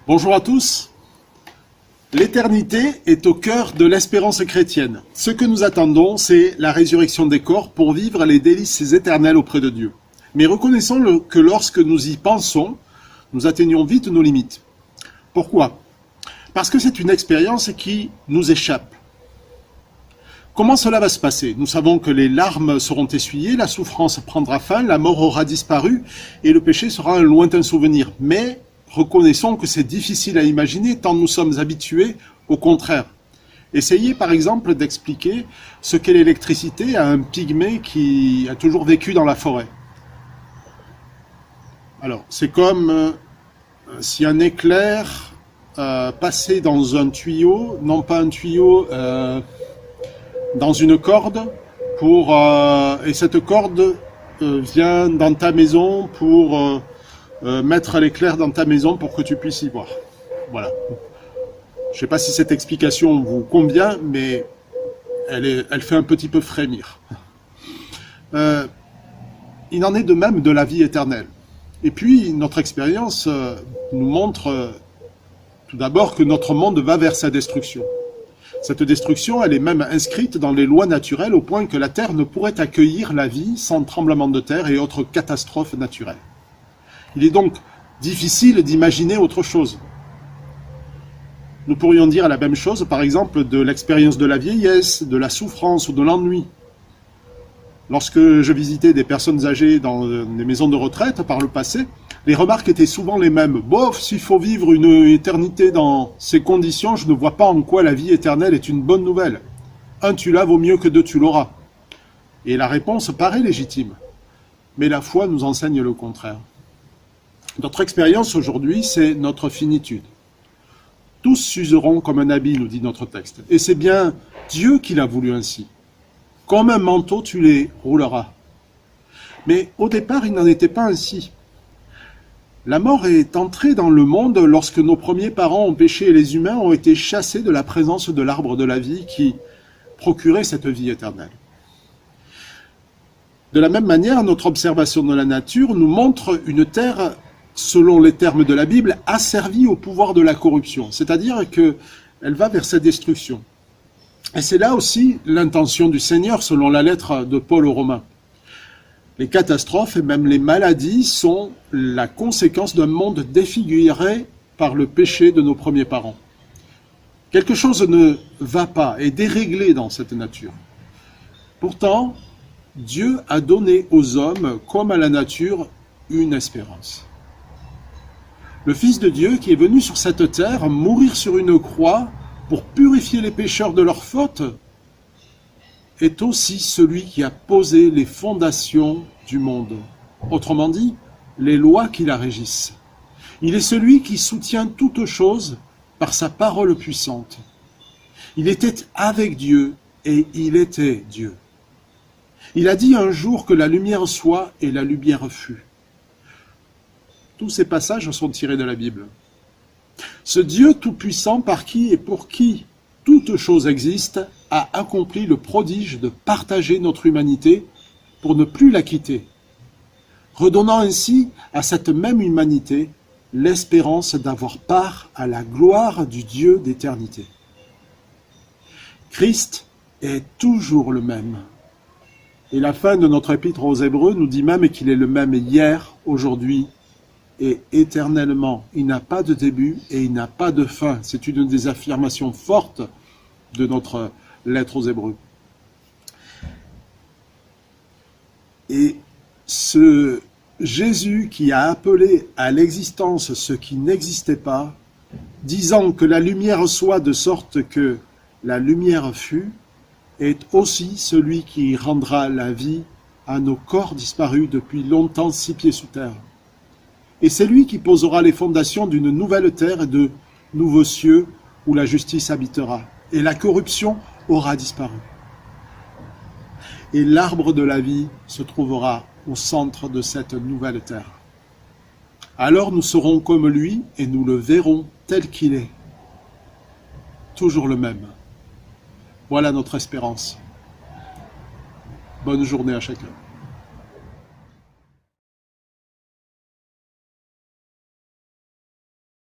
Bonjour à tous. L'éternité est au cœur de l'espérance chrétienne. Ce que nous attendons, c'est la résurrection des corps pour vivre les délices éternelles auprès de Dieu. Mais reconnaissons que lorsque nous y pensons, nous atteignons vite nos limites. Pourquoi? Parce que c'est une expérience qui nous échappe. Comment cela va se passer? Nous savons que les larmes seront essuyées, la souffrance prendra fin, la mort aura disparu et le péché sera un lointain souvenir. Mais reconnaissons que c'est difficile à imaginer tant nous sommes habitués au contraire. Essayez par exemple d'expliquer ce qu'est l'électricité à un pygmée qui a toujours vécu dans la forêt. Alors, c'est comme si un éclair passait dans un tuyau, non pas un tuyau, dans une corde, et cette corde vient dans ta maison pour mettre l'éclair dans ta maison pour que tu puisses y voir. Voilà. Je ne sais pas si cette explication vous convient, mais elle fait un petit peu frémir. Il en est de même de la vie éternelle. Et puis, notre expérience nous montre tout d'abord que notre monde va vers sa destruction. Cette destruction, elle est même inscrite dans les lois naturelles au point que la Terre ne pourrait accueillir la vie sans tremblement de terre et autres catastrophes naturelles. Il est donc difficile d'imaginer autre chose. Nous pourrions dire la même chose, par exemple, de l'expérience de la vieillesse, de la souffrance ou de l'ennui. Lorsque je visitais des personnes âgées dans des maisons de retraite par le passé, les remarques étaient souvent les mêmes. Bof, s'il faut vivre une éternité dans ces conditions, je ne vois pas en quoi la vie éternelle est une bonne nouvelle. Un tu l'as vaut mieux que deux tu l'auras. Et la réponse paraît légitime. Mais la foi nous enseigne le contraire. Notre expérience aujourd'hui, c'est notre finitude. Tous s'useront comme un habit, nous dit notre texte. Et c'est bien Dieu qui l'a voulu ainsi. Comme un manteau, tu les rouleras. Mais au départ, il n'en était pas ainsi. La mort est entrée dans le monde lorsque nos premiers parents ont péché et les humains ont été chassés de la présence de l'arbre de la vie qui procurait cette vie éternelle. De la même manière, notre observation de la nature nous montre une terre, selon les termes de la Bible, asservie au pouvoir de la corruption, c'est-à-dire qu'elle va vers sa destruction. Et c'est là aussi l'intention du Seigneur, selon la lettre de Paul aux Romains. Les catastrophes et même les maladies sont la conséquence d'un monde défiguré par le péché de nos premiers parents. Quelque chose ne va pas, est déréglé dans cette nature. Pourtant, Dieu a donné aux hommes, comme à la nature, une espérance. Le Fils de Dieu qui est venu sur cette terre mourir sur une croix pour purifier les pécheurs de leurs fautes est aussi celui qui a posé les fondations du monde. Autrement dit, les lois qui la régissent. Il est celui qui soutient toutes choses par sa parole puissante. Il était avec Dieu et il était Dieu. Il a dit un jour que la lumière soit et la lumière fut. Tous ces passages sont tirés de la Bible. Ce Dieu tout-puissant par qui et pour qui toute chose existe a accompli le prodige de partager notre humanité pour ne plus la quitter, redonnant ainsi à cette même humanité l'espérance d'avoir part à la gloire du Dieu d'éternité. Christ est toujours le même. Et la fin de notre épître aux Hébreux nous dit même qu'il est le même hier, aujourd'hui et éternellement. Il n'a pas de début et il n'a pas de fin. C'est une des affirmations fortes de notre lettre aux Hébreux. Et ce Jésus qui a appelé à l'existence ce qui n'existait pas, disant que la lumière soit de sorte que la lumière fut, est aussi celui qui rendra la vie à nos corps disparus depuis longtemps 6 pieds sous terre. Et c'est lui qui posera les fondations d'une nouvelle terre et de nouveaux cieux où la justice habitera. Et la corruption aura disparu. Et l'arbre de la vie se trouvera au centre de cette nouvelle terre. Alors nous serons comme lui et nous le verrons tel qu'il est. Toujours le même. Voilà notre espérance. Bonne journée à chacun.